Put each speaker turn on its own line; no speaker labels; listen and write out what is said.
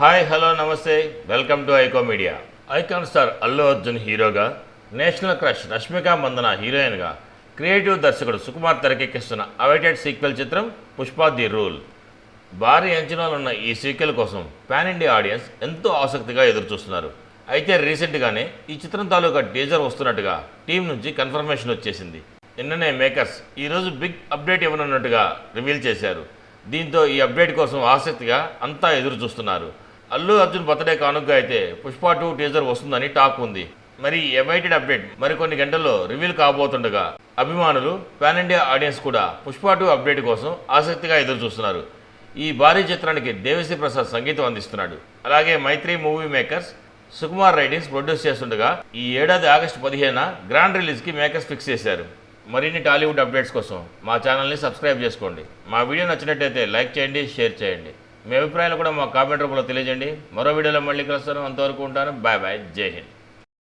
Hi hello నమస్తే welcome to iQOO media. Icon star Allu Arjun హీరోగా, national crush Rashmika Mandanna హీరోయిన్గా, creative దర్శకుడు సుకుమార్ తెరకెక్కిస్తున్న అవైటెడ్ సీక్వెల్ చిత్రం పుష్ప ది రూల్. భారీ అంచనాలున్న ఈ సీక్వెల్ కోసం పాన్ ఇండియా ఆడియన్స్ ఎంతో ఆసక్తిగా ఎదురుచూస్తున్నారు. అయితే రీసెంట్గానే ఈ చిత్రం తాలూకా టీజర్ వస్తున్నట్టుగా టీం నుంచి కన్ఫర్మేషన్ వచ్చేసింది. నిన్ననే మేకర్స్ ఈరోజు బిగ్ అప్డేట్ ఇవ్వనున్నట్టుగా రివీల్ చేశారు. దీంతో ఈ అప్డేట్ కోసం ఆసక్తిగా అంతా ఎదురు చూస్తున్నారు. అల్లు అర్జున్ బర్త్డే కానుకగా అయితే పుష్ప 2 టీజర్ వస్తుందని టాక్ ఉంది. మరి ఈ అవైటెడ్ అప్డేట్ మరికొన్ని గంటల్లో రివీల్ కాబోతుండగా అభిమానులు, పాన్ ఇండియా ఆడియన్స్ కూడా పుష్ప 2 అప్డేట్ కోసం ఆసక్తిగా ఎదురు చూస్తున్నారు. ఈ భారీ చిత్రానికి దేవిశ్రీ ప్రసాద్ సంగీతం అందిస్తున్నాడు. అలాగే Mythri movie makers Sukumar writings produce చేస్తుండగా ఈ ఏడాది ఆగస్టు 15న గ్రాండ్ రిలీజ్కి మేకర్స్ ఫిక్స్ చేశారు. మరిన్ని టాలీవుడ్ అప్డేట్స్ కోసం మా ఛానల్ని సబ్స్క్రైబ్ చేసుకోండి. మా వీడియో నచ్చినట్టయితే లైక్ చేయండి, షేర్ చేయండి. మీ అభిప్రాయాలు కూడా మా కామెంట్ రూపంలో తెలియజేయండి. మరో వీడియోలో మళ్ళీ కలుస్తాను. అంతవరకు ఉంటాను. Bye bye. జై హింద్.